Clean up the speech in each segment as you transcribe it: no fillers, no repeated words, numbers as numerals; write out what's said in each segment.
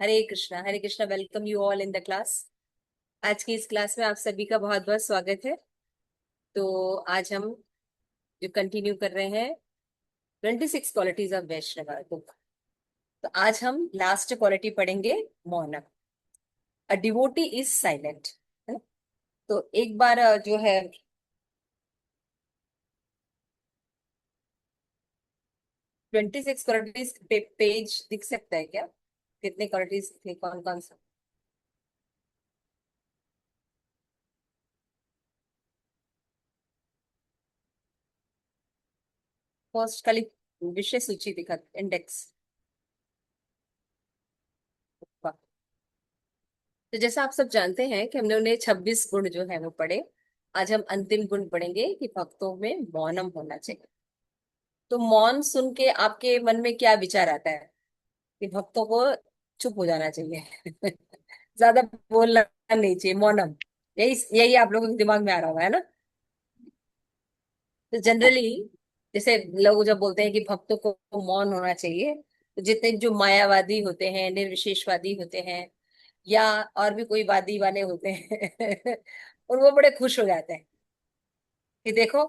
Hare Krishna. Welcome you all in the class. आज की इस क्लास में आप सभी का बहुत बहुत स्वागत है। तो आज हम जो कंटिन्यू कर रहे हैं 26 क्वालिटीज ऑफ वैष्णव बुक। तो आज हम लास्ट क्वालिटी पढ़ेंगे, मौनम। A devotee is silent. तो एक बार जो है 26 क्वालिटीज पेज दिख सकता है क्या? कितने क्वालिटीज थे, कौन कौन सा? फर्स्ट खाली विषय सूची दिखा, इंडेक्स। तो जैसा आप सब जानते हैं कि हमने उन्हें 26 गुण जो है वो पढ़े। आज हम अंतिम गुण पढ़ेंगे कि भक्तों में मौनम होना चाहिए। तो मौन सुन के आपके मन में क्या विचार आता है? कि भक्तों को चुप हो जाना चाहिए। ज्यादा बोलना नहीं चाहिए, मौनम। यही यही आप लोगों के दिमाग में आ रहा होगा, है ना? तो जनरली जैसे लोग जब बोलते हैं कि भक्तों को मौन होना चाहिए, तो जितने जो मायावादी होते हैं, निर्विशेषवादी होते हैं, या और भी कोई वादी वाले होते हैं और वो बड़े खुश हो जाते हैं कि देखो,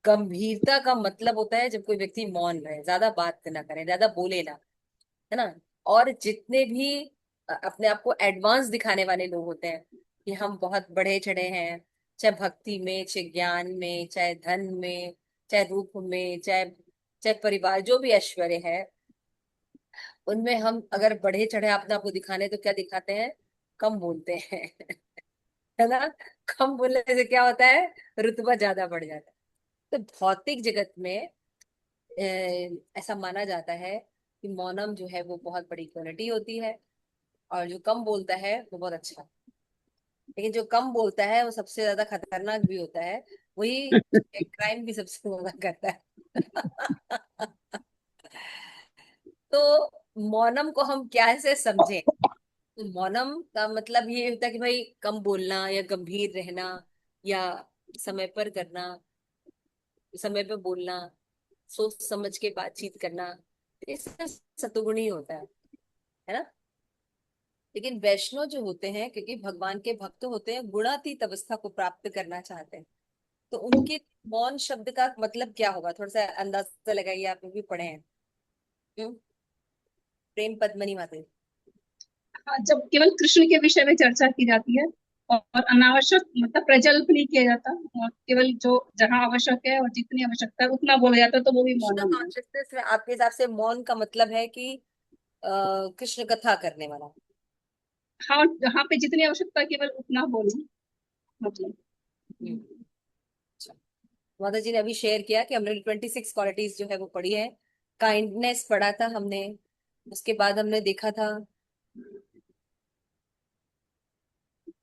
गंभीरता का मतलब होता है जब कोई व्यक्ति मौन रहे, ज्यादा बात ना करे, ज्यादा बोले ना, है ना? और जितने भी अपने आप को एडवांस दिखाने वाले लोग होते हैं कि हम बहुत बढ़े चढ़े हैं, चाहे भक्ति में, चाहे ज्ञान में, चाहे धन में, चाहे रूप में, चाहे चाहे परिवार, जो भी ऐश्वर्य है उनमें हम अगर बढ़े चढ़े अपने आप को दिखाने तो क्या दिखाते हैं? कम बोलते हैं। है ना? कम बोलने से क्या होता है? रुतबा ज्यादा बढ़ जाता है। तो भौतिक जगत में ऐसा माना जाता है कि मौनम जो है वो बहुत बड़ी क्वालिटी होती है, और जो कम बोलता है वो बहुत अच्छा। लेकिन जो कम बोलता है वो सबसे ज्यादा खतरनाक भी होता है। वही क्राइम भी सबसे ज्यादा करता है। तो मौनम को हम क्या से समझें? तो मौनम का मतलब ये होता है कि भाई कम बोलना, या गंभीर रहना, या समय पर करना, समय पे बोलना, सोच समझ के बातचीत करना, ये सब सतुगुण ही होता है ना? लेकिन वैष्णव जो होते हैं, क्योंकि भगवान के भक्त होते हैं, गुणातीत अवस्था को प्राप्त करना चाहते हैं, तो उनके मौन शब्द का मतलब क्या होगा? थोड़ा सा अंदाजा लगाइए, आप लोग भी पढ़े हैं। हम्म? प्रेम पद्मनी माता। हाँ, जब केवल कृष्ण के विषय में चर्चा की जाती है और अनावश्यक मतलब प्रजल्प नहीं किया जाता, और केवल जो जहाँ आवश्यक है और जितनी आवश्यकता है उतना बोला जाता है, तो वो भी कृष्ण मौनम है। कॉन्शियसनेस में आपके हिसाब से मौन का मतलब है कि कृष्ण कथा करने वाला। हाँ, जहाँ पे जितनी आवश्यकता है केवल उतना बोलो, मतलब। हम्म। अच्छा। माता जी ने अभी शेयर किया कि हमने 26 क्वालिटीज जो है वो पढ़ी है। काइंडनेस पढ़ा था हमने। उसके बाद हमने देखा था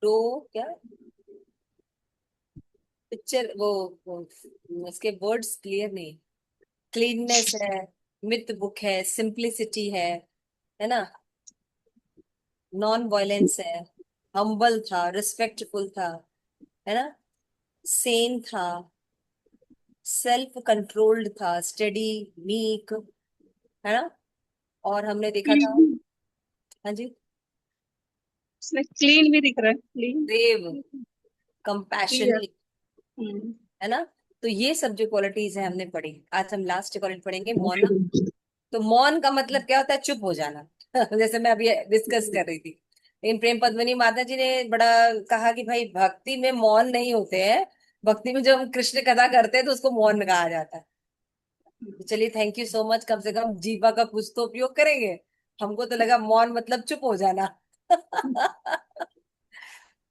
दो, क्या पिक्चर वो उसके वर्ड्स क्लियर नहीं। क्लीननेस है, मिथ बुक है, सिंप्लिसिटी है ना? नॉन वायलेंस है, हम्बल था, रिस्पेक्टफुल था, है ना? सेन था, सेल्फ कंट्रोल्ड था, स्टेडी, मीक, है ना? और हमने देखा था, हाँ जी, उसमें क्लीन भी दिख रहा है, क्लीन। ब्रेव, कंपैशनेट, है ना? तो ये सब जो क्वालिटीज है हमने पढ़ी। आज हम लास्ट क्वालिटी पढ़ेंगे, मौन। तो मौन का मतलब क्या होता है? चुप हो जाना। जैसे मैं अभी डिस्कस कर रही थी। लेकिन प्रेम पद्मनी माता जी ने बड़ा कहा कि भाई भक्ति में मौन नहीं होते हैं। भक्ति में जब हम कृष्ण कथा करते हैं तो उसको मौन कहा जाता है। तो चलिए, थैंक यू सो मच, कम से कम जीवा का कुछ तो उपयोग करेंगे। हमको तो लगा मौन मतलब चुप हो जाना।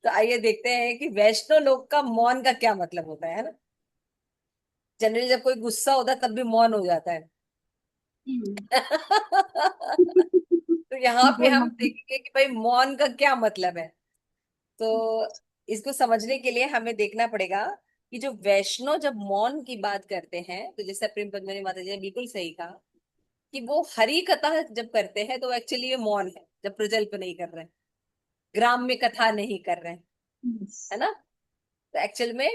तो आइए देखते हैं कि वैष्णव लोग का मौन का क्या मतलब होता है ना? जनरली जब कोई गुस्सा होता है तब भी मौन हो जाता है। तो यहाँ पे बोलना। हम देखेंगे कि भाई मौन का क्या मतलब है। तो इसको समझने के लिए हमें देखना पड़ेगा कि जो वैष्णव जब मौन की बात करते हैं, तो जैसे प्रेम पद्मनी माता जी ने बिल्कुल सही कहा कि वो हरि कथा जब करते हैं तो एक्चुअली ये मौन है, जब प्रजल्प नहीं कर रहे हैं, ग्राम में कथा नहीं कर रहे हैं, है ना? तो एक्चुअल में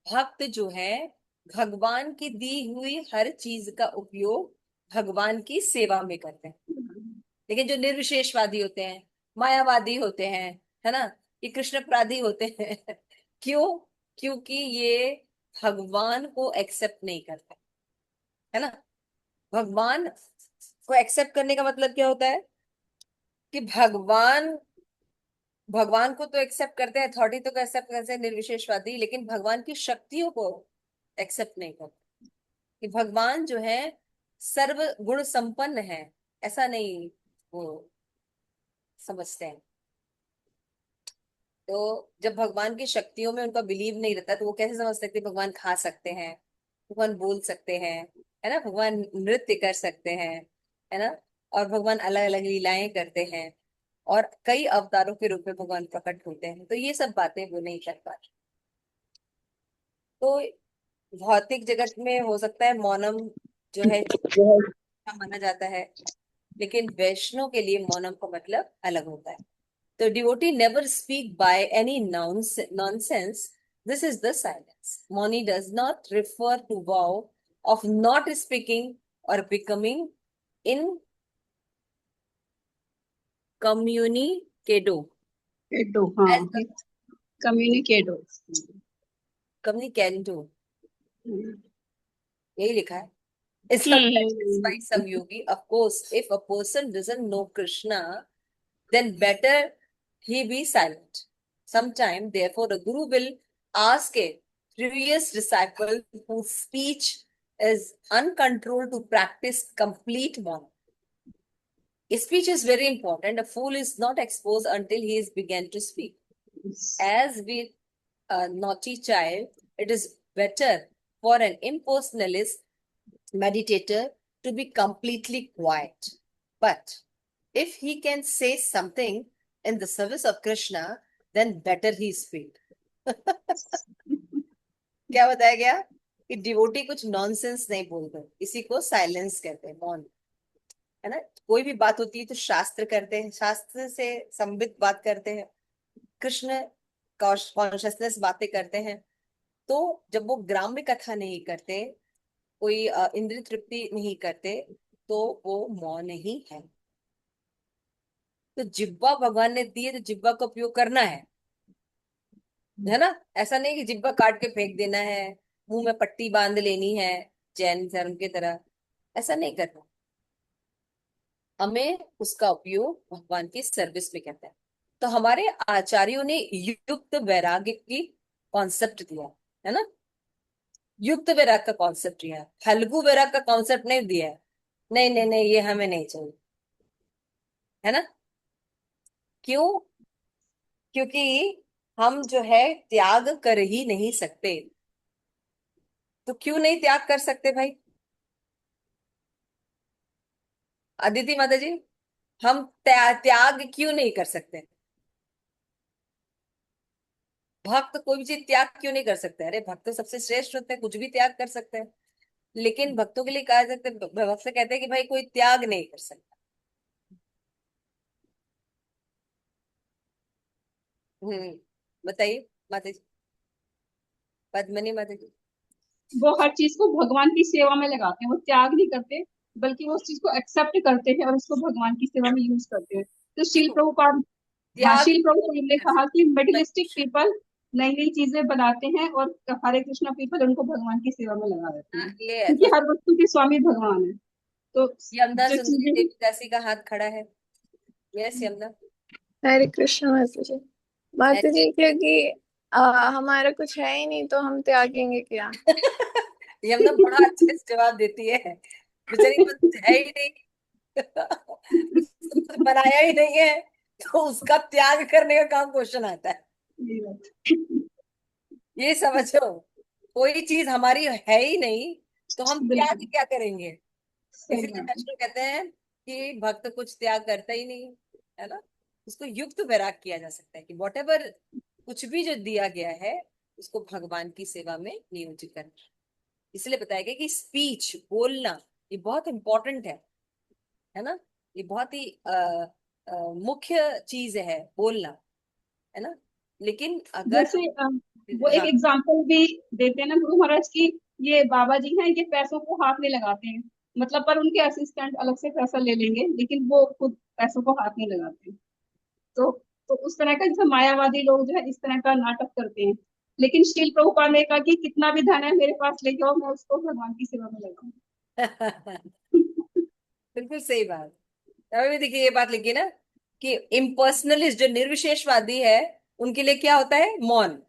भक्त जो है, भगवान की दी हुई हर चीज का उपयोग भगवान की सेवा में करते हैं। लेकिन जो निर्विशेषवादी होते हैं, मायावादी होते हैं, है ना, ये कृष्णपराधी होते हैं। क्यों? क्योंकि ये भगवान को एक्सेप्ट नहीं करते, है ना। भगवान को एक्सेप्ट करने का मतलब क्या होता है कि भगवान भगवान को तो एक्सेप्ट करते हैं, अथॉरिटी तो एक्सेप्ट करते हैं निर्विशेषवादी, लेकिन भगवान की शक्तियों को एक्सेप्ट नहीं करते। कि भगवान जो है सर्व गुण संपन्न है, ऐसा नहीं वो समझते हैं। तो जब भगवान की शक्तियों में उनका बिलीव नहीं रहता, तो वो कैसे समझ सकते हैं भगवान खा सकते हैं, भगवान बोल सकते हैं, है ना, भगवान नृत्य कर सकते हैं, है ना, और भगवान अलग अलग लीलाएं करते हैं, और कई अवतारों के रूप में भगवान प्रकट होते हैं। तो ये सब बातें वो नहीं कर पाते। तो भौतिक जगत में हो सकता है मौनम जो है अच्छा माना जाता है, लेकिन वैष्णव के लिए मौनम का मतलब अलग होता है। The devotee never speak by any nonsense. This is the silence. Moni does not refer to vow of not speaking or becoming incommunicado. केडो, हाँ, As the कम्युनिकेटो। communicado, यही लिखा है. Is the practice by hmm. some yogi. Of course, if a person doesn't know Krishna, then better he be silent. Sometime, therefore, the Guru will ask a curious disciple whose speech is uncontrolled to practice complete mourning. Speech is very important. A fool is not exposed until he is began to speak. As with a naughty child, it is better for an impersonalist meditator to be completely quiet. But if he can say something in the service of Krishna, then better he speak. क्या बताया गया कि devotee कुछ nonsense नहीं बोलते, इसी को silence कहते हैं, मौन, है ना। कोई भी बात होती है तो शास्त्र करते हैं, शास्त्र से संबित बात करते हैं, कृष्ण कॉन्शियसनेस बातें करते हैं। तो जब वो ग्राम्य कथा नहीं करते, कोई इंद्रिय तृप्ति नहीं करते, तो वो मौन ही है। तो जिह्वा भगवान ने दी है, तो जिह्वा का उपयोग करना है ना। ऐसा नहीं कि जिह्वा काट के फेंक देना है, मुंह में पट्टी बांध लेनी है, जैन धर्म की तरह, ऐसा नहीं करना। हमें उसका उपयोग भगवान की सर्विस में करता है। तो हमारे आचार्यों ने युक्त वैराग्य की कॉन्सेप्ट दिया है ना, युक्त वैराग का कॉन्सेप्ट दिया है, फल्गु वैराग का कॉन्सेप्ट नहीं दिया है। नहीं नहीं नहीं, ये हमें नहीं चाहिए, है ना। क्यों? क्योंकि हम जो है त्याग कर ही नहीं सकते। तो क्यों नहीं त्याग कर सकते भाई अदिति माता जी? हम त्याग क्यों नहीं कर सकते? भक्त कोई भी चीज त्याग क्यों नहीं कर सकते? अरे भक्त तो सबसे श्रेष्ठ होते हैं, कुछ भी त्याग कर सकते हैं। लेकिन भक्तों के लिए कहा जाता है, भक्त से कहते हैं कि भाई कोई त्याग नहीं कर सकता। हम्म, बताइए माता जी, पद्मनी माता जी। वो हर चीज को भगवान की सेवा में लगाते हैं, वो त्याग नहीं करते, बल्कि वो उस चीज को एक्सेप्ट करते हैं और उसको भगवान की सेवा में यूज करते हैं। तो शील क्यों प्रभुपाद, हाँ, त्याग शील प्रभुपाद नहीं ने कर कहा कि सकते? मेटलिस्टिक पीपल नई नई चीजें बनाते हैं और हरे कृष्णा पीपल उनको भगवान की सेवा में लगा देते हाँ, हैं, ये है क्योंकि तो। हर वस्तु के स्वामी भगवान है। तो यमुना जो सुंदरी चीजें, देवी दासी का हाथ खड़ा है। यस यमुना। हरे कृष्ण माता जी। माता जी, क्योंकि हमारा कुछ है ही नहीं तो हम त्यागेंगे क्या? यमुना बड़ा अच्छे से जवाब देती है, बेचारी को कुछ है ही नहीं। उसने कुछ बनाया ही नहीं है, तो उसका त्याग करने का काम क्वेश्चन आता है। ये समझो, कोई चीज हमारी है ही नहीं, तो हम त्याग बिल्कुल क्या करेंगे? सही इसीलिए बात है। वैष्णव कहते हैं कि भक्त कुछ त्याग करता ही नहीं, है ना। उसको युक्त वैराग किया जा सकता है कि वॉट एवर कुछ भी जो दिया गया है, उसको भगवान की सेवा में नियोजित करना। इसलिए बताया गया कि स्पीच बोलना ये बहुत इंपॉर्टेंट है ना। ये बहुत ही मुख्य चीज है बोलना, है ना। लेकिन अगर जैसे वो हम एक हाँ एग्जांपल भी देते हैं ना गुरु महाराज की, ये बाबा जी हैं, ये पैसों को हाथ में लगाते हैं, मतलब पर उनके असिस्टेंट अलग से पैसा ले लेंगे, लेकिन वो खुद पैसों को हाथ नहीं लगाते। तो तो उस तरह का जैसे मायावादी लोग जो है इस तरह का नाटक करते हैं। लेकिन श्रील प्रभुपाद ने कहा कि कितना भी धन है मेरे पास ले जाओ, मैं उसको भगवान की सेवा में लगाऊं। बिल्कुल सही बात। अभी भी देखिए ये बात लिखी ना कि इम्पर्सनलिस्ट जो निर्विशेषवादी है उनके लिए क्या होता है, मौन।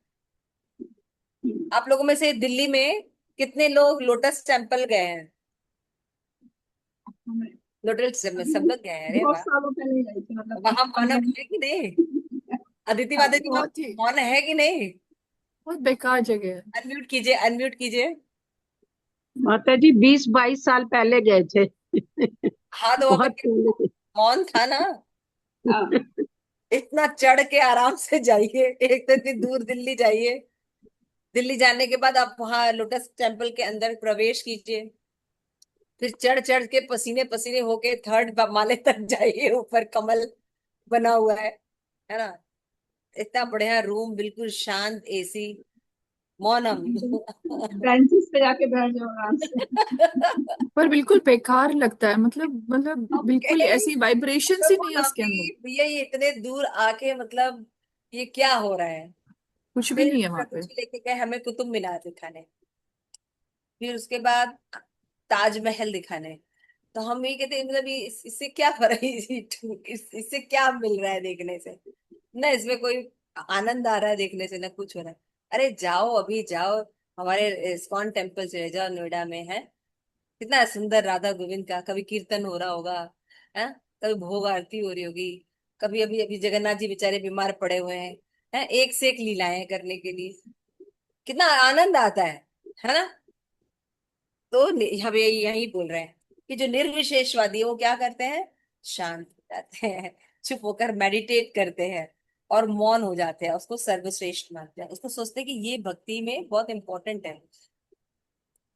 आप लोगों में से दिल्ली में कितने लोग लोटस टेम्पल गए हैं? मैं लोटस में अभी सब लोग गए हैं, अरे बहुत वाह। सालों पहले गई थी, मतलब वहां मौनम पंद्रह। है कि नहीं? अदिति हाँ, माता जी, वहां बहुत ही मौन है कि नहीं? बहुत बेकार जगह है। अनम्यूट कीजिए, अनम्यूट कीजिए। माता जी 20-22 साल पहले गए थे। हाँ तो वहां बहुत पे पहले। मौन था ना। हाँ, इतना चढ़ के आराम से जाइए, एक तो इतनी दूर दिल्ली जाइए। दिल्ली जाने के बाद आप वहां लोटस टेम्पल के अंदर प्रवेश कीजिए, फिर चढ़ चढ़ के पसीने पसीने होके थर्ड माले तक जाइए, ऊपर कमल बना हुआ है ना। इतना बढ़िया रूम, बिल्कुल शांत, एसी, मौनम। बेंचेस पे जाके बैठ जाओ आराम से। पर बिल्कुल बेकार लगता है, मतलब अब बिल्कुल कहे ऐसी वाइब्रेशंस तो ही वो नहीं है हम उसके अंदर। भी भैया ये इतने दूर आके मतलब ये क्या हो रहा है। कुछ भी फिर नहीं है फिर वहां पे। कुछ लेके गए हमें कुतुब मीनार दिखाने, फिर उसके बाद ताजमहल दिखाने। तो हम ये कहते हैं मतलब ये इससे क्या फर्क है, इससे क्या मिल रहा है देखने से? ना इसमें कोई आनंद आ रहा है देखने से, ना कुछ हो रहा है। अरे जाओ, अभी जाओ, हमारे इस्कॉन टेम्पल चले जाओ, नोएडा में है। कितना सुंदर राधा गोविंद का कभी कीर्तन हो रहा होगा, है, कभी भोग आरती हो रही होगी, कभी अभी अभी जगन्नाथ जी बेचारे बीमार पड़े हुए हैं, एक से एक लीलाएं करने के लिए कितना आनंद आता है ना। तो हम यही बोल रहे हैं कि जो निर्विशेषवादी है वो क्या करते हैं, शांत हो जाते हैं, चुप होकर मेडिटेट करते हैं और मौन हो जाते हैं, उसको सर्वश्रेष्ठ मानते हैं, उसको सोचते हैं कि ये भक्ति में बहुत इंपॉर्टेंट है।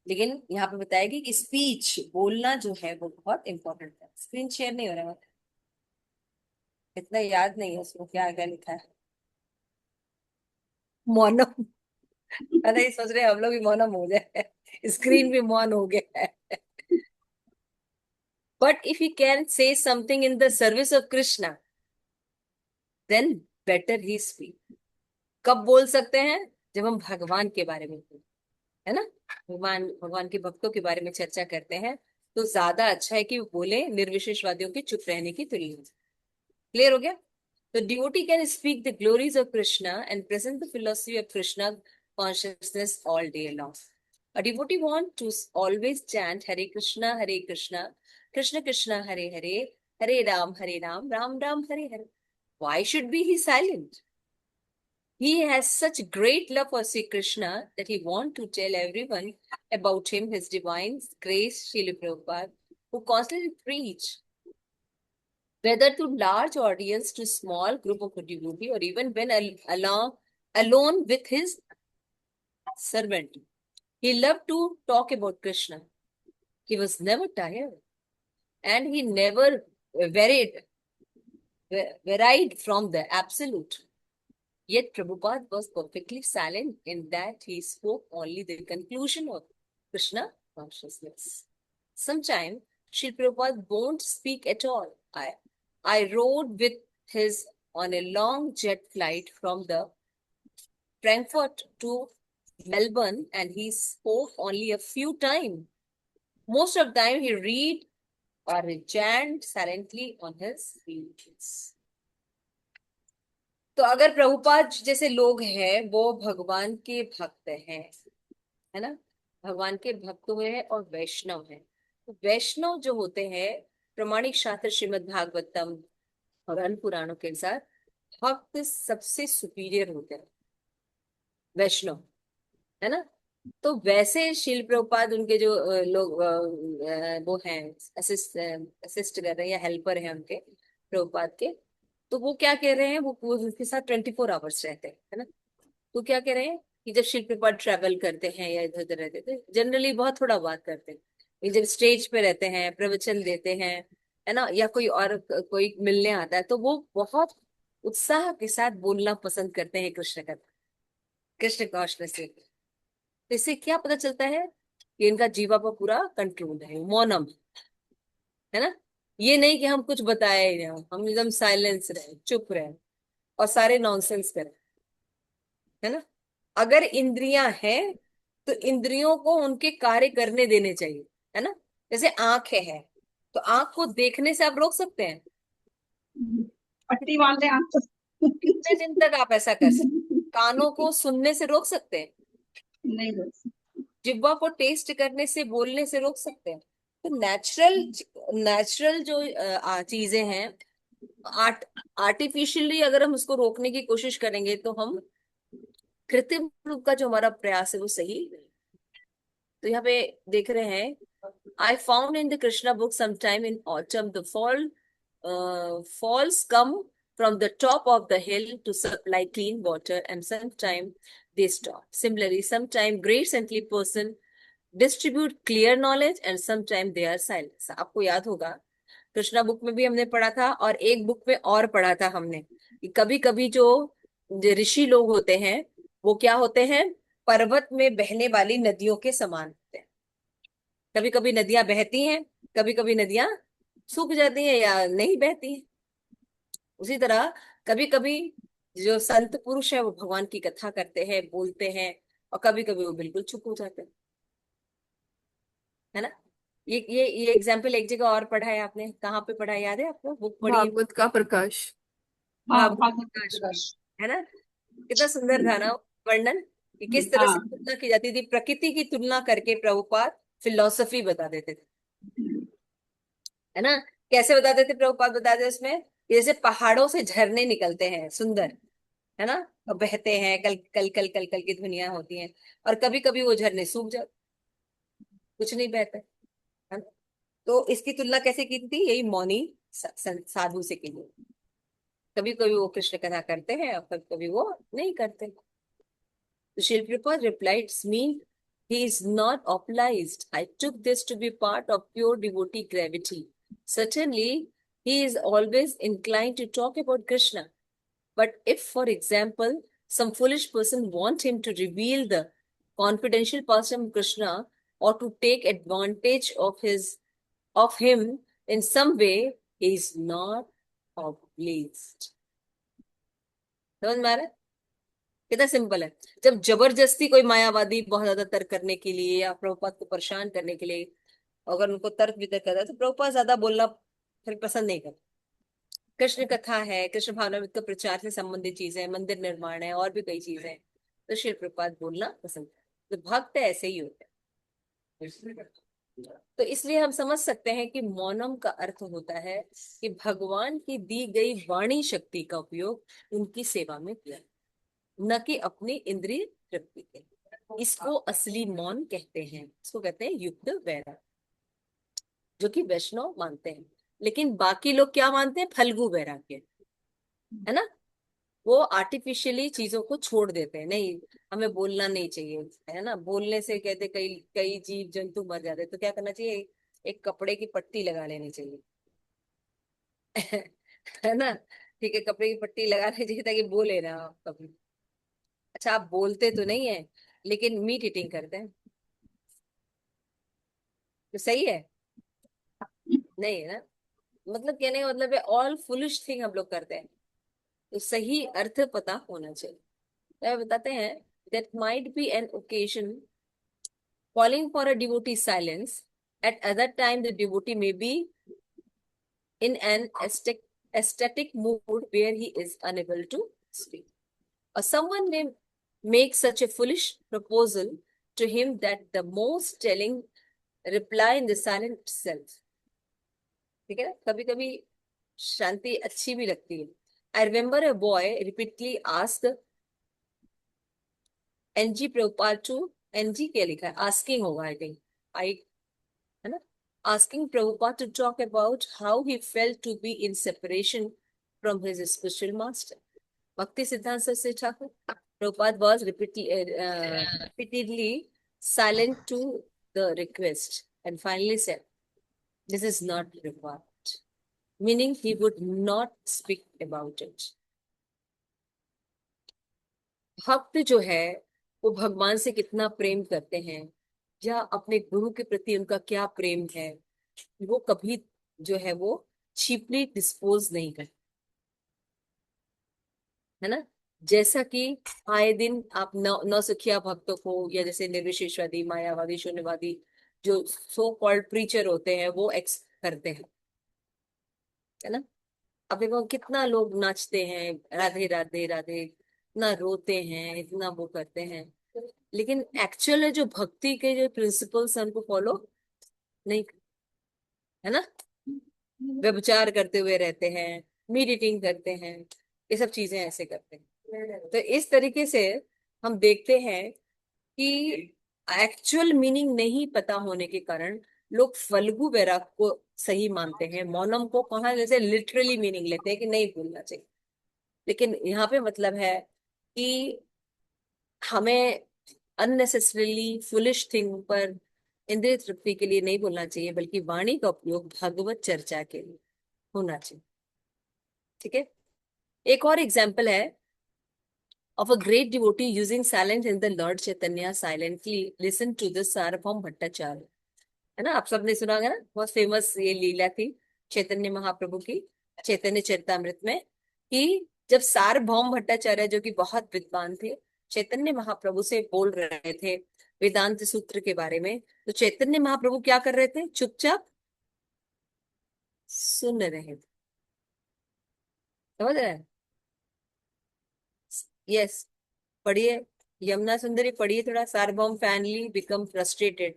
लेकिन यहाँ पे बताया कि स्पीच बोलना जो है वो बहुत इंपॉर्टेंट है। स्क्रीन शेयर नहीं हो रहा है, इतना याद नहीं है उसको क्या क्या लिखा है। मौनम। मैं नहीं सोच रहे हम लोग भी मौनम हो जाए, स्क्रीन भी मौन हो गया है। But if you can say something in the service of Krishna then better he speak. कब बोल सकते हैं, जब हम भगवान के बारे में बोलते हैं, है ना, भगवान भगवान के भक्तों के बारे में चर्चा करते हैं, तो ज्यादा अच्छा है कि वो बोले निर्विशेषवादियों के चुप रहने की तुलना में। क्लियर हो गया? तो devotee can speak the glories of Krishna and present the philosophy of Krishna consciousness all day long. A devotee want to always chant Hare Krishna, Krishna Krishna, Hare Hare, Hare Ram, Ram Ram, Hare Hare. Why should be he silent? He has such great love for Sri Krishna that he want to tell everyone about him, his divine grace, Srila Prabhupada, who constantly preach whether to large audience, to small group of devotee, or even when alone with his servant. He loved to talk about Krishna. He was never tired, and he never varied from the absolute. Yet Prabhupada was perfectly silent in that he spoke only the conclusion of Krishna consciousness. Sometimes Sri Prabhupada won't speak at all. I rode with his on a long jet flight from the Frankfurt to Melbourne, and he spoke only a few times. Most of the time he read or chant silently on his wheels. तो अगर प्रभुपाद जैसे लोग हैं वो भगवान के भक्त हैं, है ना, भगवान के भक्त हुए हैं और वैष्णव हैं, तो वैष्णव जो होते हैं प्रमाणिक शास्त्र श्रीमद् भागवतम और अन्य पुराणों के अनुसार भक्त सबसे सुपीरियर होते हैं, वैष्णव, है ना। तो वैसे शिल प्रभुपाद उनके जो लोग वो हैं, असिस्ट कर रहे हैं या हेल्पर हैं उनके प्रभुपाद के, तो वो क्या कह रहे हैं, वो उनके साथ 24 आवर्स रहते हैं, है ना। तो क्या कह रहे हैं कि जब शिल प्रभुपाद ट्रैवल करते हैं या इधर उधर रहते थे, जनरली बहुत थोड़ा बात करते हैं। ये जब स्टेज पे रहते हैं, प्रवचन देते हैं, है ना, या कोई और कोई मिलने आता है, तो वो बहुत उत्साह के साथ बोलना पसंद करते हैं कृष्ण का, कृष्ण कौशल से। तो इससे क्या पता चलता है कि इनका जीवा पर पूरा कंट्रोल है, मौनम, है ना। ये नहीं कि हम कुछ बताए ही ना, हम एकदम साइलेंस रहे, चुप रहे और सारे नॉनसेंस करें, है ना। अगर इंद्रियां हैं तो इंद्रियों को उनके कार्य करने देने चाहिए, है ना। जैसे आंखें हैं तो आंख को देखने से आप रोक सकते हैं? पट्टी बांध दे आंख को। कितने दिन तक आप ऐसा कर सकते? कानों को सुनने से रोक सकते हैं? नहीं बोल जिह्वा को टेस्ट करने से, बोलने से रोक सकते हैं? तो नेचुरल, नेचुरल जो चीजें हैं, आर्ट आर्टिफिशियली अगर हम उसको रोकने की कोशिश करेंगे तो हम, कृत्रिम रूप का जो हमारा प्रयास है वो सही नहीं। तो यहाँ पे देख रहे हैं, I found in the Krishna book sometime in autumn the falls come from the top of the hill to supply clean water, and sometime they stop. Similarly, sometime great saintly person distribute clear knowledge and sometime they are silent. आपको याद होगा Krishna book में भी हमने पढ़ा था और एक बुक में और पढ़ा था हमने कि कभी कभी जो ऋषि लोग होते हैं वो क्या होते हैं, पर्वत में बहने वाली नदियों के समान होते हैं। कभी कभी नदियां बहती हैं, कभी कभी नदियां सूख जाती हैं या नहीं बहती हैं। उसी तरह कभी कभी जो संत पुरुष है वो भगवान की कथा करते हैं, बोलते हैं, और कभी कभी वो बिल्कुल चुप हो जाते हैं, है ना। ये एग्जाम्पल एक जगह और पढ़ा है आपने, कहाँ पे पढ़ा है, याद है आपको? बुक पढ़ी है? भागवत का प्रकाश। हाँ भागवत भागवत का प्रकाश में, प्रकाश। है ना। कितना सुंदर था ना वर्णन, कि किस तरह से हाँ तुलना की जाती थी, प्रकृति की तुलना करके प्रभुपाद फिलोसफी बता देते थे, है ना। कैसे बताते थे प्रभुपाद? बताते थे उसमें कि जैसे पहाड़ों से झरने निकलते हैं सुंदर, है ना, और बहते हैं, कल कल कल कल कल की ध्वनियां होती हैं, और कभी कभी वो झरने सूख जाते, कुछ नहीं बहता, है ना। तो इसकी तुलना कैसे की थी? यही मौनी साधु से की थी। कभी कभी वो कृष्ण कथा करते हैं और कभी कभी वो नहीं करते। So Srila Prabhupada replied, mean he is not obliged. I took this to be part of pure devotee gravity. Certainly, he is always inclined to talk about Krishna. But if, for example, some foolish person want him to reveal the confidential past of Krishna or to take advantage of him in some way, he is not obliged. समझ में आ रहा है? कितना simple है। जब जबरदस्ती कोई मायावादी बहुत ज्यादा तर्क करने के लिए या प्रभुपाद को परेशान करने के लिए अगर उनको तर्क वितर्क करता है तो प्रभुपाद ज्यादा बोलना फिर पसंद नहीं करते। कृष्ण कथा है, कृष्ण भावनामृत का प्रचार से संबंधित चीजें, मंदिर निर्माण है, और भी कई चीजें हैं, तो श्री प्रभुपाद बोलना पसंद है। तो भक्त ऐसे ही होते हैं। तो इसलिए हम समझ सकते हैं कि मौनम का अर्थ होता है कि भगवान की दी गई वाणी शक्ति का उपयोग उनकी सेवा में किया, न कि अपनी इंद्रिय तृप्ति के। इसको असली मौन कहते हैं, इसको कहते हैं युक्त वैराग, जो कि वैष्णव मानते हैं। लेकिन बाकी लोग क्या मानते हैं? फल्गु वैराग्य, है ना। वो आर्टिफिशियली चीजों को छोड़ देते हैं, नहीं हमें बोलना नहीं चाहिए, है ना। बोलने से कहते कई कई जीव जंतु मर जाते, तो क्या करना चाहिए? एक कपड़े की पट्टी लगा लेनी चाहिए। है ना। ठीक है, कपड़े की पट्टी लगा लेनी चाहिए ताकि बोले ना आप कभी। अच्छा, आप बोलते तो नहीं है लेकिन मीट ईटिंग करते हैं, तो सही है? नहीं है ना। मतलब कहने का मतलब है ऑल फुलिश थिंग हम लोग करते हैं, तो सही अर्थ पता होना चाहिए। तो बताते हैं, that might be an occasion calling for a devotee silence. At other time the devotee may be in an ecstatic mood where he is unable to speak, or someone may make such a foolish proposal to him that the most telling reply in the silent self। ठीक है ना, कभी कभी शांति अच्छी भी लगती है। I remember a boy repeatedly asked एनजी प्रभुपाद टू, एनजी क्या लिखा है, आस्किंग होगा आई थिंक, आई, है ना, asking Prabhupada to talk about how he felt to be in separation from his spiritual master Bhakti Siddhanta Saraswati Thakur. Prabhupada was repeatedly silent to the request and finally said, this is not required, meaning he would not speak about it। भक्त जो है वो भगवान से कितना प्रेम करते हैं या अपने गुरु के प्रति उनका क्या प्रेम है, वो कभी जो है वो चीपली डिस्पोज नहीं करते, है ना। जैसा कि आए दिन आप नौसिखिया भक्तों को, या जैसे निर्विशेषवादी, मायावादी, शून्यवादी जो सो कॉल्ड प्रीचर होते हैं वो एक्स करते हैं, है ना। अब देखो कितना लोग नाचते हैं, राधे राधे राधे, इतना रोते हैं, इतना वो करते हैं, लेकिन एक्चुअल जो भक्ति के जो प्रिंसिपल्स हैं उनको फॉलो नहीं, है ना। व्यभिचार करते हुए रहते हैं, मेडिटेटिंग करते हैं, ये सब चीजें ऐसे करते हैं। तो इस तरीके से हम देखते हैं कि एक्चुअल मीनिंग नहीं पता होने के कारण लोग फल्गु वैराग को सही मानते हैं, मौनम को कहाँ जैसे लिटरली मीनिंग लेते हैं कि नहीं भूलना चाहिए। लेकिन यहाँ पे मतलब है कि हमें अननेसेसरीली फुलिश थिंग पर इंद्रिय तृप्ति के लिए नहीं बोलना चाहिए, बल्कि वाणी का उपयोग भागवत चर्चा के लिए होना चाहिए। ठीक है। एक और एग्जाम्पल है of a great devotee using silence in the Lord Chaitanya silently listen to the Sarvabhaum Bhattacharya, है ना। आप सबने सुना होगा ना, बहुत फेमस ये लीला थी चैतन्य महाप्रभु की चैतन्य चरितामृत में, कि जब सार्वभौम भट्टाचार्य जो कि बहुत विद्वान थे चैतन्य महाप्रभु से बोल रहे थे वेदांत सूत्र के बारे में, तो चैतन्य महाप्रभु क्या कर रहे थे, चुपचाप सुन रहे थे। समझ रहे हैं। यस, पढ़िए, यमुना सुंदरी पढ़िए थोड़ा, सार्वभौम फैमिली बिकम फ्रस्ट्रेटेड,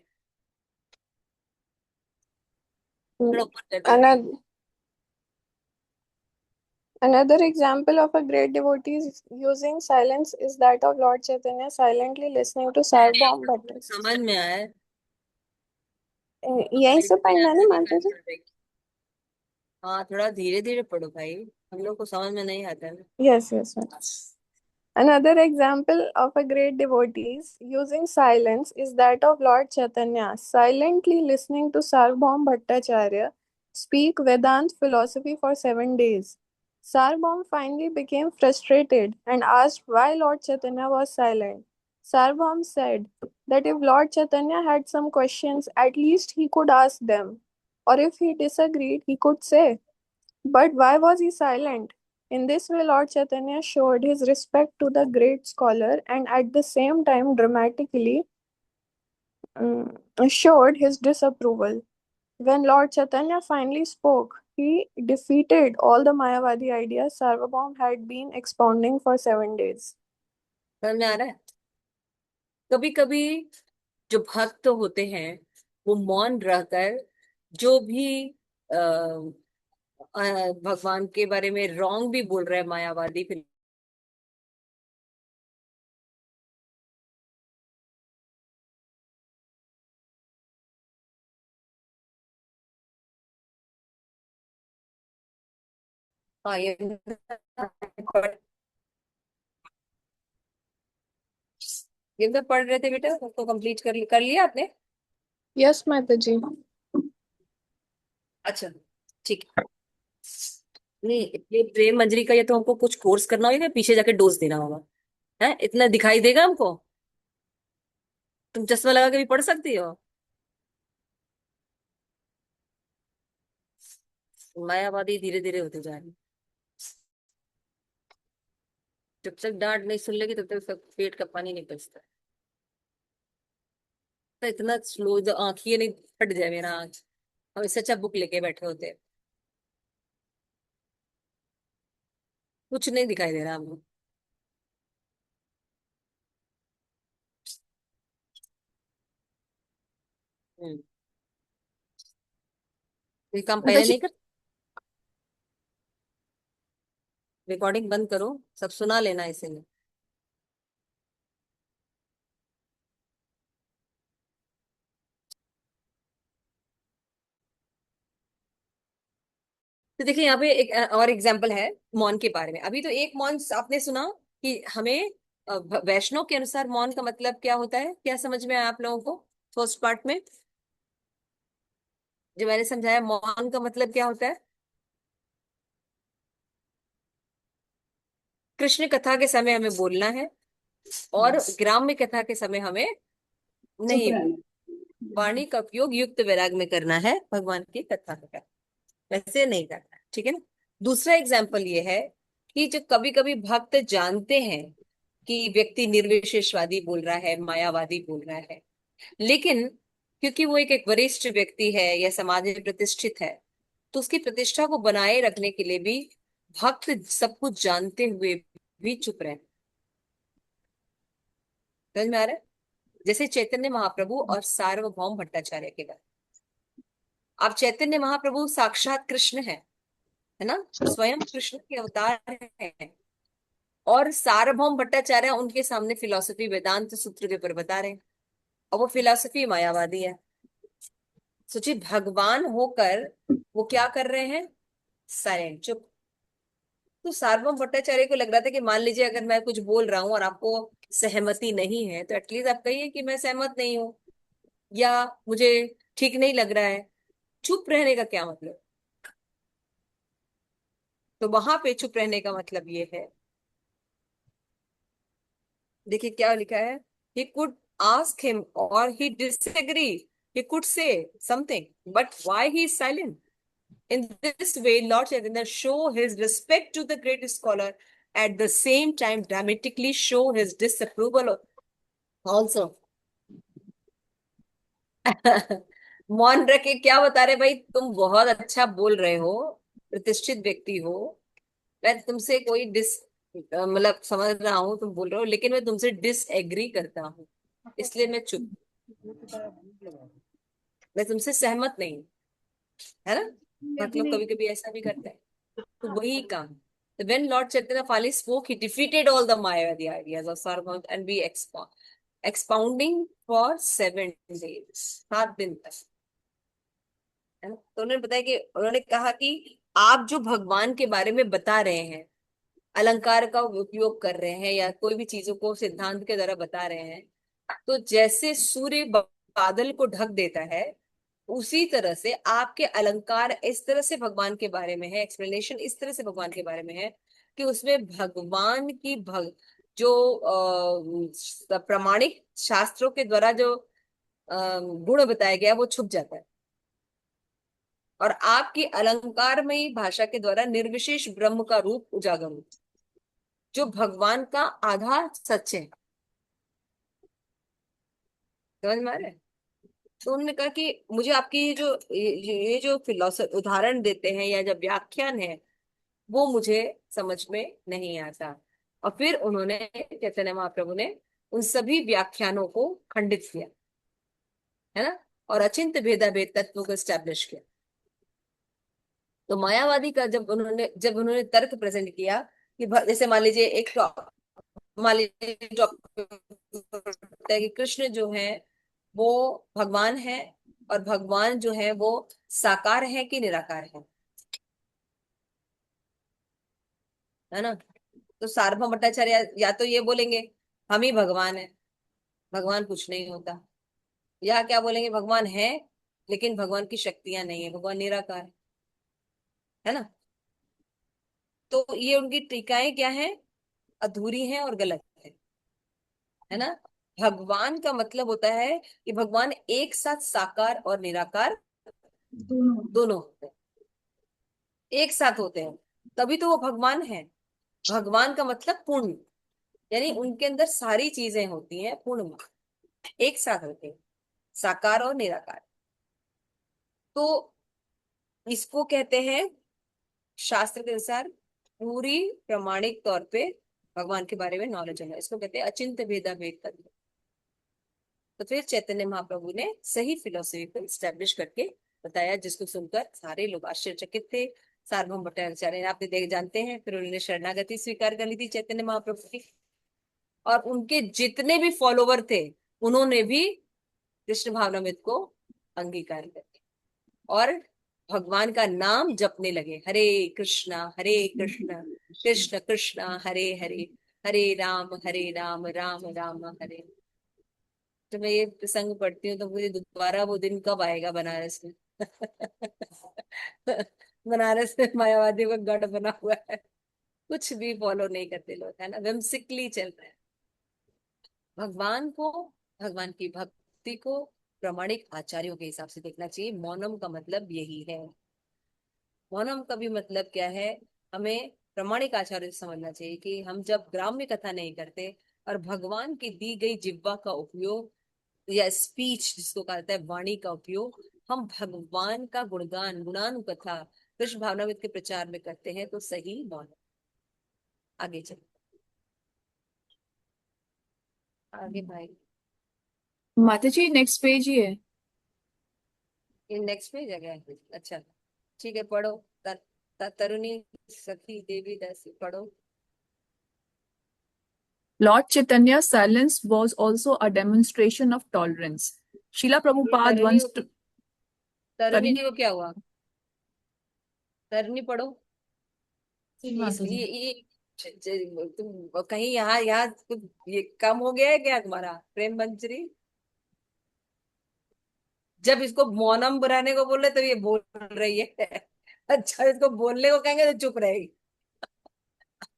थोड़ा ऊपर कर दीजिए। Another another example of a great devotee using silence is that of Lord Chaitanya silently listening to Sarvabhaum Bhattacharya. समझ में आया है। यहीं हमारी से दुनिया पढ़ना है ना से माता निकल जी? पड़ जाएगी। हाँ, थोड़ा धीरे धीरे पढ़ो भाई, हम लोग को समझ में नहीं आता है ना। Yes, yes, yes. Another example of a great devotees using silence is that of Lord Chaitanya, silently listening to Sarvabhaum Bhattacharya speak Vedant philosophy for 7 days. Sarvabhaum finally became frustrated and asked why Lord Chaitanya was silent. Sarvabhaum said that if Lord Chaitanya had some questions, at least he could ask them, or if he disagreed, he could say. But why was he silent? In this way, Lord Chaitanya showed his respect to the great scholar and at the same time dramatically showed his disapproval. When Lord Chaitanya finally spoke, he defeated all the Mayavadi ideas Sarvabhaum had been expounding for 7 days. समझ में आ रहा है। कभी कभी जो भक्त होते हैं वो मौन रहकर जो भी भगवान के बारे में रॉन्ग भी बोल रहे हैं मायावादी, फिर हाँ ये तो पढ़ रहे थे बेटा, उसको कंप्लीट कर लिया आपने। Yes, Mataji. अच्छा, ठीक है। नहीं, ये प्रेम मंजरी का ये तो हमको कुछ कोर्स करना होगा, पीछे जाके डोज देना होगा, है इतना दिखाई देगा हमको। तुम चश्मा लगा के भी पढ़ सकती हो। मायावादी धीरे धीरे होते जा रहे हैं। जब तक डांट नहीं सुन लेगी तब तक सब पेट का पानी नहीं पचता। तो इतना स्लो, जो आंखी नहीं फट जाए मेरा आंख, हम इससे अच्छा बुक लेके बैठे होते हैं। कुछ नहीं दिखाई दे रहा हमको। हम्म, ये काम पहले Mataji, नहीं कर। रिकॉर्डिंग बंद करो, सब सुना लेना इसे। तो देखिए यहाँ पे एक और एग्जाम्पल है मौन के बारे में। अभी तो एक मौन आपने सुना कि हमें वैष्णव के अनुसार मौन का मतलब क्या होता है, क्या समझ में आया आप लोगों को फर्स्ट पार्ट में जो मैंने समझाया, मौन का मतलब क्या होता है। कृष्ण कथा के समय हमें बोलना है, और ग्राम्य कथा के समय हमें नहीं, वाणी का उपयोग युक्त वैराग में करना है भगवान की कथा का। वैसे नहीं करना, ठीक है ना। दूसरा एग्जाम्पल ये है कि जो कभी कभी भक्त जानते हैं कि व्यक्ति निर्विशेषवादी बोल रहा है, मायावादी बोल रहा है, लेकिन क्योंकि वो एक वरिष्ठ व्यक्ति है या समाज में प्रतिष्ठित है, तो उसकी प्रतिष्ठा को बनाए रखने के लिए भी भक्त सब कुछ जानते हुए भी चुप रहे। समझ में आ रहा है? जैसे चैतन्य महाप्रभु और सार्वभौम भट्टाचार्य के बारे। अब चैतन्य महाप्रभु साक्षात कृष्ण है ना, स्वयं कृष्ण के अवतार है, और सार्वभौम भट्टाचार्य उनके सामने फिलॉसफी वेदांत सूत्र के ऊपर बता रहे हैं, और वो फिलॉसफी मायावादी है। सोचिए, भगवान होकर वो क्या कर रहे हैं, साइलेंट, चुप। तो सार्वभौम भट्टाचार्य को लग रहा था कि मान लीजिए अगर मैं कुछ बोल रहा हूँ और आपको सहमति नहीं है, तो एटलीस्ट आप कहिए कि मैं सहमत नहीं हूँ, या मुझे ठीक नहीं लग रहा है। चुप रहने का क्या मतलब? तो वहां पे चुप रहने का मतलब ये है, देखिए क्या लिखा है, he could ask him or he disagree, he could say something, but why he is silent? In this way, Lord Chaitanya show his respect to the great scholar, at the same time dramatically show his disapproval also. मौन रख के क्या बता रहे भाई, तुम बहुत अच्छा बोल रहे हो, प्रतिष्ठित व्यक्ति हो, मैं तुमसे कोई मतलब समझ रहा हूँ तुम बोल रहे हो, लेकिन मैं तुमसे डिसएग्री करता हूँ, इसलिए मैं चुप, मैं तुमसे सहमत नहीं हूँ, है ना। मतलब कभी कभी ऐसा भी करता है, तो वही काम। तो when Lord Chaitanya finally spoke, he defeated all the Mayavadi ideas of Sarvabhaum and be expounding for 7 days, 7 दिन तक, है ना। तो उन्होंने बताया कि उन्होंने कहा कि आप जो भगवान के बारे में बता रहे हैं, अलंकार का उपयोग कर रहे हैं, या कोई भी चीजों को सिद्धांत के द्वारा बता रहे हैं, तो जैसे सूर्य बादल को ढक देता है, उसी तरह से आपके अलंकार इस तरह से भगवान के बारे में है, एक्सप्लेनेशन इस तरह से भगवान के बारे में है कि उसमें भगवान की जो प्रामाणिक शास्त्रों के द्वारा जो गुण बताया गया वो छुप जाता है, और आपकी अलंकारमयी भाषा के द्वारा निर्विशेष ब्रह्म का रूप उजागर होता है, जो भगवान का आधार सच है। समझ में आ रहा है? तो उन्होंने कहा कि मुझे आपकी ये जो फिलोसफी उदाहरण देते हैं या जब व्याख्यान है, वो मुझे समझ में नहीं आता। और फिर उन्होंने, चैतन्य महाप्रभु ने उन सभी व्याख्यानों को खंडित किया, है ना, और अचिंत्य भेदाभेद तत्व को स्टैब्लिश किया। तो मायावादी का जब उन्होंने तर्क प्रेजेंट किया कि जैसे मान लीजिए मान लीजिए टॉपिक है कि कृष्ण जो है वो भगवान है, और भगवान जो है वो साकार है कि निराकार है ना। तो सार्वभौम भट्टाचार्य या तो ये बोलेंगे हम ही भगवान है, भगवान कुछ नहीं होता, या क्या बोलेंगे, भगवान है लेकिन भगवान की शक्तियां नहीं है, भगवान निराकार है ना। तो ये उनकी टीकाएं क्या है, अधूरी हैं और गलत है ना। भगवान का मतलब होता है कि भगवान एक साथ साकार और निराकार दोनों होते हैं, एक साथ होते हैं, तभी तो वो भगवान है। भगवान का मतलब पूर्ण, यानी उनके अंदर सारी चीजें होती हैं पूर्ण में, एक साथ होते हैं, साकार और निराकार। तो इसको कहते हैं शास्त्र के अनुसार पूरी प्रमाणिक तौर पे भगवान के बारे में नॉलेज है, इसको कहते हैं अचिंत्य भेदा भेद तत्व। तो फिर चैतन्य महाप्रभु ने सही फिलोसफी को स्टैब्लिश करके बताया, जिसको सुनकर सारे लोग आश्चर्यचकित थे। सार्वभौम भट्टाचार्य आपने देख जानते हैं, फिर उन्होंने शरणागति स्वीकार कर ली थी चैतन्य महाप्रभु की, और उनके जितने भी फॉलोवर थे उन्होंने भी कृष्ण भावनामृत को अंगीकार कर लिया, और भगवान का नाम जपने लगे, हरे कृष्णा कृष्ण कृष्ण हरे हरे, हरे राम राम राम हरे। तो मैं ये प्रसंग पढ़ती हूँ तो मुझे दोबारा वो दिन कब आएगा बनारस में। बनारस में मायावादियों का गढ़ बना हुआ है, कुछ भी फॉलो नहीं करते लोग, है ना, विम्सिकली चल रहे हैं। भगवान को, भगवान की भक्ति को प्रामाणिक आचार्यों के हिसाब से देखना चाहिए, मौनम का मतलब यही है। मौनम का भी मतलब क्या है, हमें प्रामाणिक आचार्य से समझना चाहिए कि हम जब ग्राम्य कथा नहीं करते और भगवान की दी गई जिह्वा का उपयोग या स्पीच जिसको कहते हैं वाणी का उपयोग, हम भगवान का गुणगान गुणानुकथा कृष्ण भावनामृत के प्रचार में करते हैं तो सही मौन। आगे चलो, आगे भाई। माता जी नेक्स्ट पेज ही है। ये नेक्स्ट पेज आ गया। अच्छा ठीक है, पढ़ो। तरुणी सखी देवी दासी पढ़ो। Lord Chaitanya's silence was also a demonstration of tolerance. Srila ये Prabhupada तरुणी once तरुणी sorry, को क्या हुआ? तरुणी पढ़ो। जी इस माता जी। तुम कहीं यहाँ यहाँ कुछ ये कम हो गया है क्या तुम्हारा प्रेम मंजरी? जब इसको मौनम बुलाने को बोले तो ये बोल रही है। अच्छा इसको बोलने को कहेंगे तो चुप रहेगी।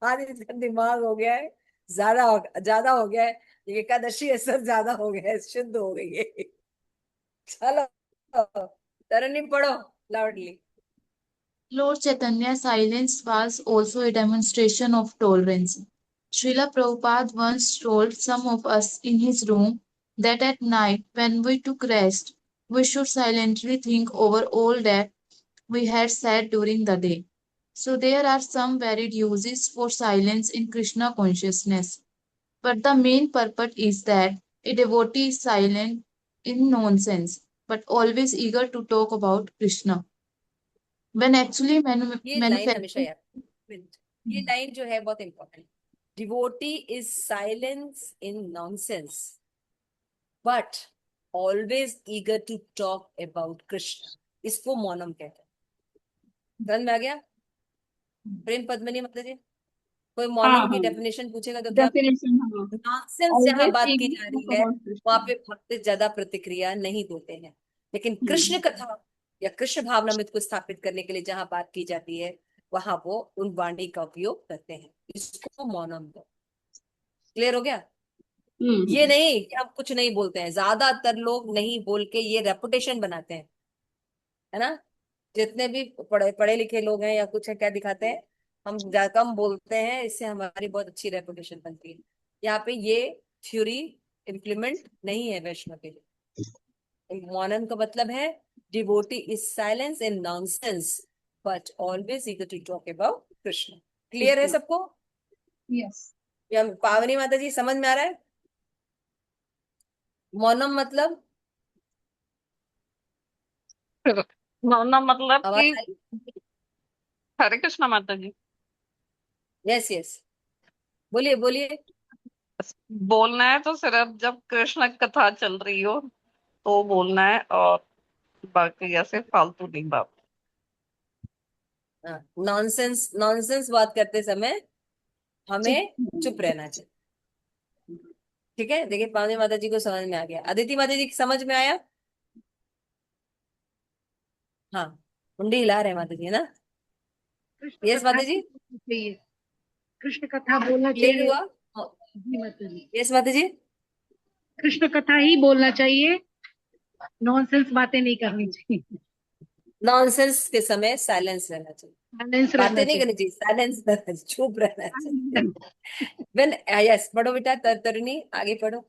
आज इसका दिमाग हो गया है, ज्यादा हो गया है। ये एकादशी असर ज्यादा हो गया है, शुद्ध हो गई है। चलो तरनी पढ़ो loudly. Lord Chaitanya's silence was also a demonstration of tolerance. Srila Prabhupada once told some of us in his room that at night, when we took rest, we should silently think over all that we had said during the day. So, there are some varied uses for silence in Krishna consciousness. But the main purport is that a devotee is silent in nonsense, but always eager to talk about Krishna. When actually ये line हमेशा manifesting. याद, ये line जो है बहुत important. Devotee is silence in nonsense but always eager to talk about Krishna, इसको मौनम कहते हैं। समझ में आ गया? प्रेम पद्मिनी माता जी, कोई हाँ मौनम की हाँ, डेफिनेशन पूछेगा तो क्या? डेफिनेशन हाँ। नॉनसेंस जहां ऑलवेज बात की eager जा to रही talk है about वहां Krishna। पे भक्त ज्यादा प्रतिक्रिया नहीं देते हैं, लेकिन कृष्ण कथा या कृष्ण भावनामृत को स्थापित करने के लिए जहां बात की जाती है वहां वो उन वाणी का उपयोग करते हैं। इसको मौनम दो। क्लियर हो गया? ये हम्म। नहीं कि हम कुछ नहीं बोलते हैं, ज्यादातर लोग नहीं बोल के ये रेपुटेशन बनाते हैं, है ना? जितने भी पढ़े पढ़े लिखे लोग हैं या कुछ है, क्या दिखाते हैं? हम कम बोलते हैं, इससे हमारी बहुत अच्छी रेपुटेशन बनती है। यहाँ पे ये थ्योरी इम्प्लीमेंट नहीं है वैष्णव के लिए। मौनम का मतलब है devotee is silence in nonsense but always eager to talk about Krishna. Clear है कृष्णा। सबको? यस। या पावनी माता जी समझ में आ रहा है मौनम मतलब? मौना मतलब आवाज कि आई? हरे कृष्णा माता जी। यस यस, बोलिए बोलिए। बोलना है तो सिर्फ जब कृष्ण कथा चल रही हो तो बोलना है, और बाकी ऐसे फालतू नहीं बात। नॉनसेंस नॉनसेंस बात करते समय चुप। हमें चुप रहना चाहिए। ठीक है, देखिए पावनी माता जी को समझ में आ गया, अदिति माता जी समझ में आया? हाँ, मुंडी हिला रहे हैं माता जी, है ना? कृष्ण यस कथा माता जी, चाहिए, कृष्ण कथा बोलना क्लियर चाहिए। हुआ? जी माता जी, यस माता जी, कृष्ण कथा ही बोलना चाहिए, नॉनसेंस बातें नहीं करनी चाहिए, नॉनसेंस के समय साइलेंस रहना चाहिए, बैलेंस रहना बातें नहीं करनी चाहिए। चाहिए, साइलेंस रहना चाहिए, चुप रहना चाहिए। व्हेन यस, पढ़ो बेटा तरुणी, आगे पढ़ो।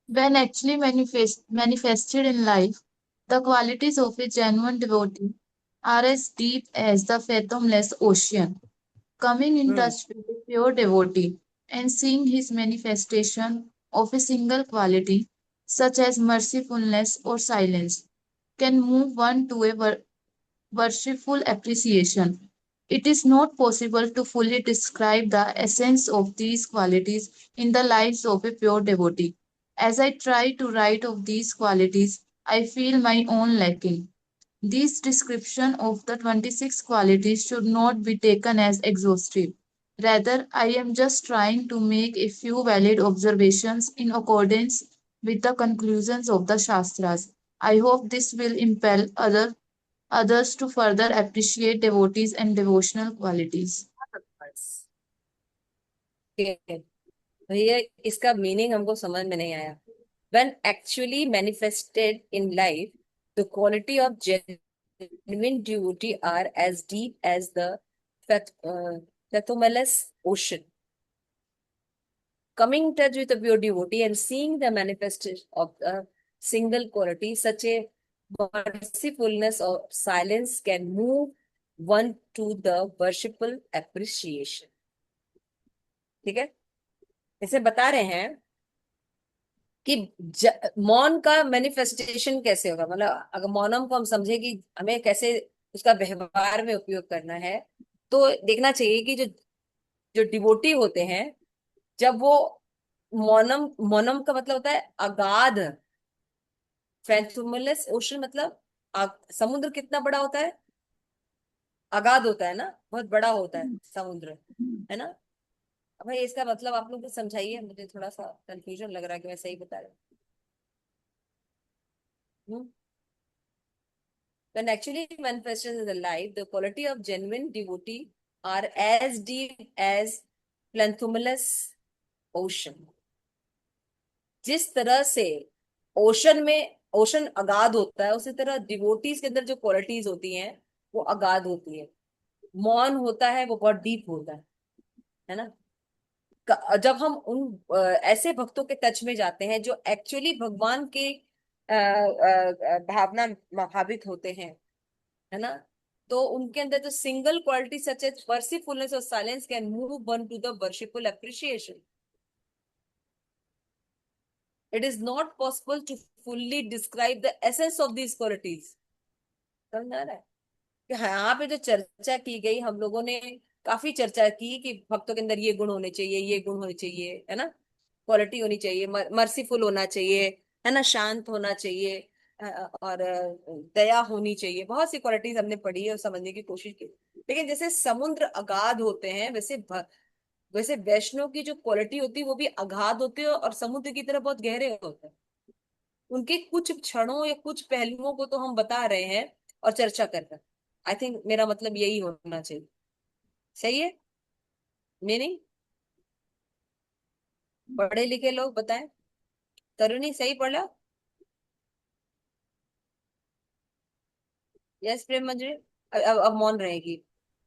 When actually manifested in life, the qualities of a genuine devotee are as deep as the fathomless ocean. Coming in hmm touch with a pure devotee and seeing his manifestation of a single quality, such as mercifulness or silence, can move one to a worshipful appreciation. It is not possible to fully describe the essence of these qualities in the lives of a pure devotee. As I try to write of these qualities, I feel my own lacking. This description of the 26 qualities should not be taken as exhaustive. Rather, I am just trying to make a few valid observations in accordance with the conclusions of the Shastras. I hope this will impel others to further appreciate devotees and devotional qualities. भैया इसका meaning हमको समझ में नहीं आया। when actually manifested in life the quality of genuine devotee are as deep as the fathomless ocean. Coming in touch with a pure devotee and seeing the manifestation of a single quality, such a mercifulness or silence can move one to the worshipful appreciation. ठीक है, इसे बता रहे हैं कि मौन का manifestation कैसे होगा। मतलब अगर मौनम को हम समझे कि हमें कैसे उसका व्यवहार में उपयोग करना है, तो देखना चाहिए कि जो जो डिवोटी होते हैं, जब वो मौनम, मौनम का मतलब होता है अगाध, फैथोमलेस ओशन मतलब समुद्र कितना बड़ा होता है, अगाध होता है ना, बहुत बड़ा होता है समुद्र, है ना। अब भाई इसका मतलब आप लोग को समझाइए, मुझे थोड़ा सा कंफ्यूजन लग रहा है कि मैं सही बता रही हूँ। When actually manifested in the life, the quality of genuine devotee are as deep as plenthumulous ocean. जिस तरह से ओशन में, ओशन अगाध होता है, उसी तरह डिवोटीज के अंदर जो क्वालिटीज होती हैं वो अगाध होती है। मौन होता है वो बहुत डीप होता है ना। जब हम उन ऐसे भक्तों के टच में जाते हैं जो एक्चुअली भगवान के भावना भावित होते हैं, है ना, तो उनके अंदर जो single quality such as mercifulness और silence can move one to the worshipful appreciation. It is not possible to fully describe the essence of these qualities. समझ आ रहा है कि यहाँ पे जो चर्चा की गई, हम लोगों ने काफी चर्चा की कि भक्तों के अंदर ये गुण होने चाहिए, ये गुण होने चाहिए, है ना, क्वालिटी होनी चाहिए, मर्सीफुल होना चाहिए, है ना, शांत होना चाहिए, और दया होनी चाहिए। बहुत सी क्वालिटीज हमने पढ़ी है और समझने की कोशिश की। लेकिन जैसे समुद्र अगाध होते हैं, वैसे वैष्णव की जो क्वालिटी होती है वो भी अगाध होती है और समुद्र की तरह बहुत गहरे होते हैं। उनके कुछ क्षणों या कुछ पहलुओं को तो हम बता रहे हैं और चर्चा कर रहे हैं। आई थिंक मेरा मतलब यही होना चाहिए। सही है मीनिंग? पढ़े लिखे लोग बताएं। तरुणी सही पढ़ा? यस प्रेम मंजरी? अब मौन रहेगी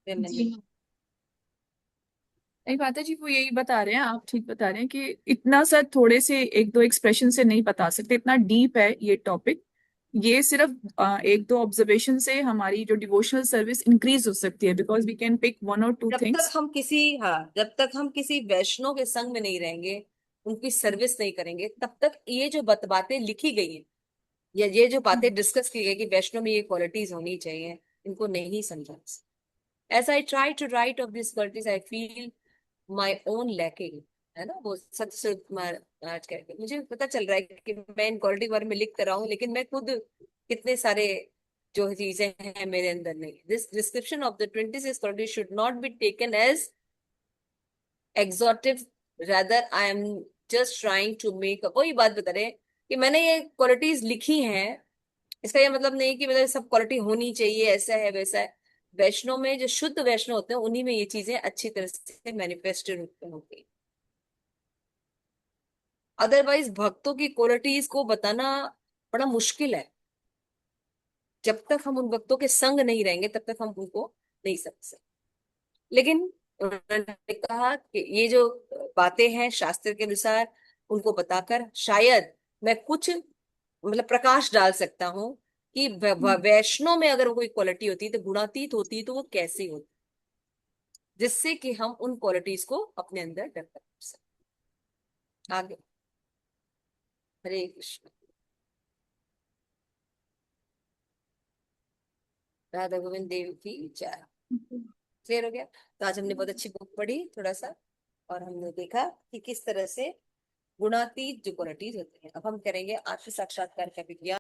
प्रेम जी मंजरी। नहीं माता जी, वो यही बता रहे हैं, आप ठीक बता रहे हैं कि इतना सा थोड़े से एक दो एक्सप्रेशन से नहीं बता सकते, इतना डीप है ये टॉपिक। ये सिर्फ एक दो ऑब्जर्वेशन से हमारी जो डिवोशनल सर्विस इंक्रीज हो सकती है, because we can pick one और टू जब तक थिंग्स। हम किसी, हाँ, जब तक हम किसी वैष्णव के संग में नहीं रहेंगे, उनकी सर्विस नहीं करेंगे, तब तक ये जो बातें लिखी गई हैं या ये जो बातें डिस्कस की गई कि वैष्णव में ये क्वालिटीज होनी चाहिए, इनको नहीं समझा। As I try to write of this qualities I feel my own lacking, है ना। वो सत्य कुमार आज करके मुझे पता चल रहा है कि मैं इन क्वालिटी के बारे में लिख कर रहा हूँ, लेकिन मैं खुद कितने सारे जो चीजें हैं मेरे अंदर नहीं। This description of the 26 quality should not be taken as exhaustive, rather I am just trying to make, वही बात बता रहे हैं कि मैंने ये क्वालिटीज लिखी हैं, इसका ये मतलब नहीं कि मतलब सब क्वालिटी होनी चाहिए, ऐसा है वैसा है। वैष्णव में जो शुद्ध वैष्णव होते हैं उन्हीं में ये चीजें अच्छी तरह से मैनिफेस्टेड होती हैं। अदरवाइज भक्तों की क्वालिटीज को बताना बड़ा मुश्किल है। जब तक हम उन भक्तों के संग नहीं रहेंगे तब तक हम उनको नहीं समझ सकते। लेकिन उन्होंने कहा कि ये जो बातें हैं शास्त्र के अनुसार, उनको बताकर शायद मैं कुछ मतलब प्रकाश डाल सकता हूँ कि वैष्णव में अगर कोई क्वालिटी होती है तो गुणातीत होती है, तो वो कैसी होती, जिससे कि हम उन क्वालिटीज को अपने अंदर डेवलप कर सकते। आगे, हरे कृष्ण। राधा गोविंद देव की जय। क्लियर हो गया? तो आज हमने बहुत अच्छी बुक पढ़ी थोड़ा सा, और हमने देखा कि किस तरह से गुणातीत जो क्वालिटीज होती हैं। अब हम करेंगे आत्म साक्षात्कार का विज्ञान।